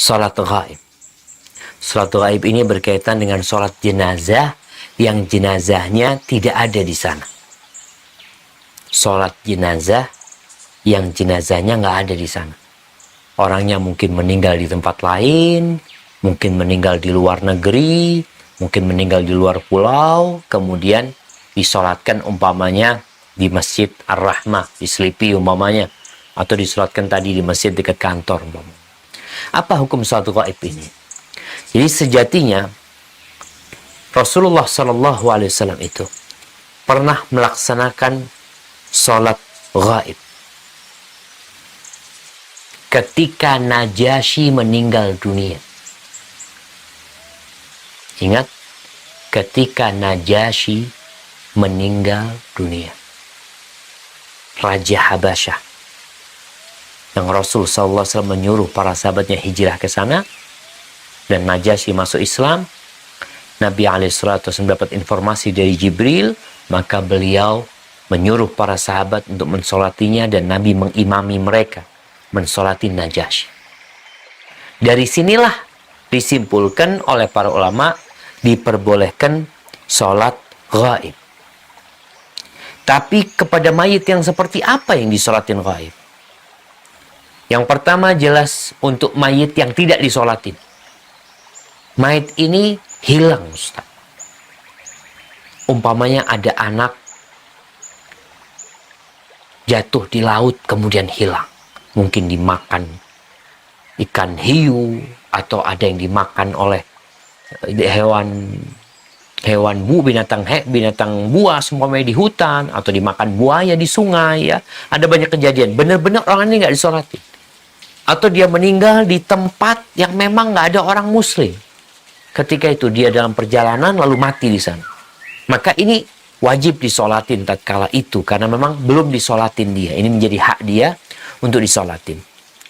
sholat ghaib. Sholat ghaib ini berkaitan dengan sholat jenazah yang jenazahnya tidak ada di sana. Sholat jenazah yang jenazahnya nggak ada di sana. Orangnya mungkin meninggal di tempat lain, mungkin meninggal di luar negeri, mungkin meninggal di luar pulau, kemudian disolatkan umpamanya di Masjid Ar-Rahmah, di Selipi umpamanya, atau disolatkan tadi di masjid dekat kantor umpamanya. Apa hukum sholat ghaib ini? Jadi sejatinya Rasulullah SAW itu pernah melaksanakan sholat ghaib ketika Najasyi meninggal dunia. Ingat, ketika Najasyi meninggal dunia, Raja Habasyah, yang Rasul SAW menyuruh para sahabatnya hijrah ke sana, dan Najasyi masuk Islam. Nabi SAW mendapat informasi dari Jibril, maka beliau menyuruh para sahabat untuk mensolatinya, dan Nabi mengimami mereka mensolati Najasyi. Dari sinilah disimpulkan oleh para ulama diperbolehkan sholat ghaib. Tapi kepada mayit yang seperti apa yang disolatin ghaib? Yang pertama jelas untuk mayit yang tidak disolatin. Mayit ini hilang, Ustaz. Umpamanya ada anak jatuh di laut kemudian hilang. Mungkin dimakan ikan hiu, atau ada yang dimakan oleh binatang buas umpamanya di hutan, atau dimakan buaya di sungai, ya. Ada banyak kejadian. Benar-benar orang ini nggak disolatin. Atau dia meninggal di tempat yang memang nggak ada orang muslim. Ketika itu dia dalam perjalanan lalu mati di sana. Maka ini wajib disolatin tatkala itu, karena memang belum disolatin dia. Ini menjadi hak dia untuk disolatin.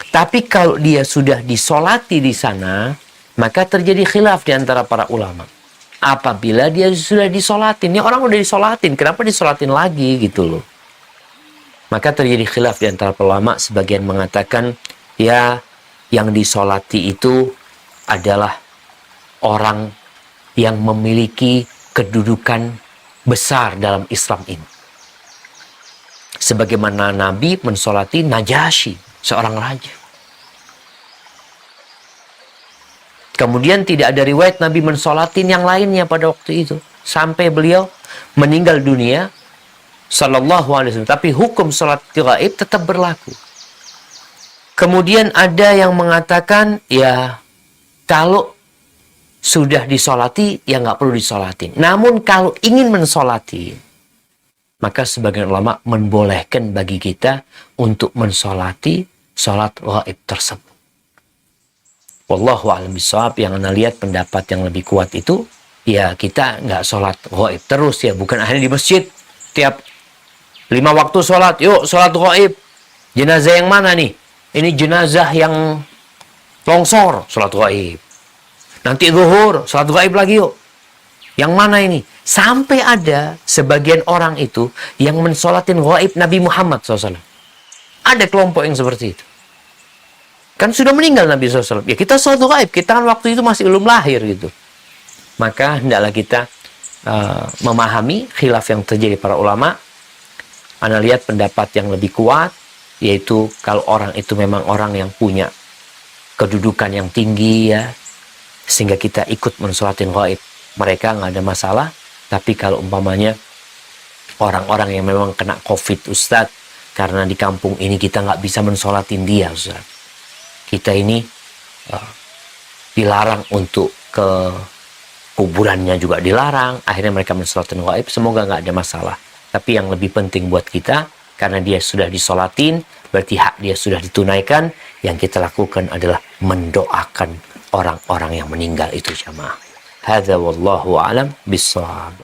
Tapi kalau dia sudah disolati di sana, maka terjadi khilaf di antara para ulama. Apabila dia sudah disolatin, ya orang udah disolatin, kenapa disolatin lagi gitu loh. Maka terjadi khilaf di antara ulama. Sebagian mengatakan, ya yang disolati itu adalah orang yang memiliki kedudukan besar dalam Islam ini. Sebagaimana Nabi mensolati Najasyi, seorang raja. Kemudian tidak ada riwayat Nabi mensolatin yang lainnya pada waktu itu, sampai beliau meninggal dunia sallallahu alaihi wasallam. Tapi hukum salat ghaib tetap berlaku. Kemudian ada yang mengatakan, ya kalau sudah disolati, ya nggak perlu disolatin. Namun kalau ingin mensolati, maka sebagian ulama membolehkan bagi kita untuk mensolati sholat ghaib tersebut. Wallahu a'lam bishawab. Yang anda lihat pendapat yang lebih kuat itu, ya kita nggak sholat ghaib terus, ya. Bukan akhirnya di masjid tiap 5 waktu sholat, yuk sholat ghaib. Jenazah yang mana nih? Ini jenazah yang longsor, sholat ghaib. Nanti zuhur, sholat ghaib lagi yuk. Yang mana ini? Sampai ada sebagian orang itu yang mensolatin ghaib Nabi Muhammad SAW. Ada kelompok yang seperti itu. Kan sudah meninggal Nabi SAW. Ya kita sholat ghaib, kita kan waktu itu masih belum lahir gitu. Maka hendaklah kita memahami khilaf yang terjadi para ulama. Anda lihat pendapat yang lebih kuat, yaitu kalau orang itu memang orang yang punya kedudukan yang tinggi, ya, sehingga kita ikut mensolatin ghaib mereka, nggak ada masalah. Tapi kalau umpamanya orang-orang yang memang kena COVID, Ustadz, karena di kampung ini kita nggak bisa mensolatin dia, Ustadz. Kita ini dilarang untuk ke kuburannya juga dilarang. Akhirnya mereka mensolatin ghaib. Semoga nggak ada masalah. Tapi yang lebih penting buat kita, karena dia sudah disolatin, berarti hak dia sudah ditunaikan. Yang kita lakukan adalah mendoakan orang-orang yang meninggal itu, jamaah. Hadza wallahu a'lam bishawab.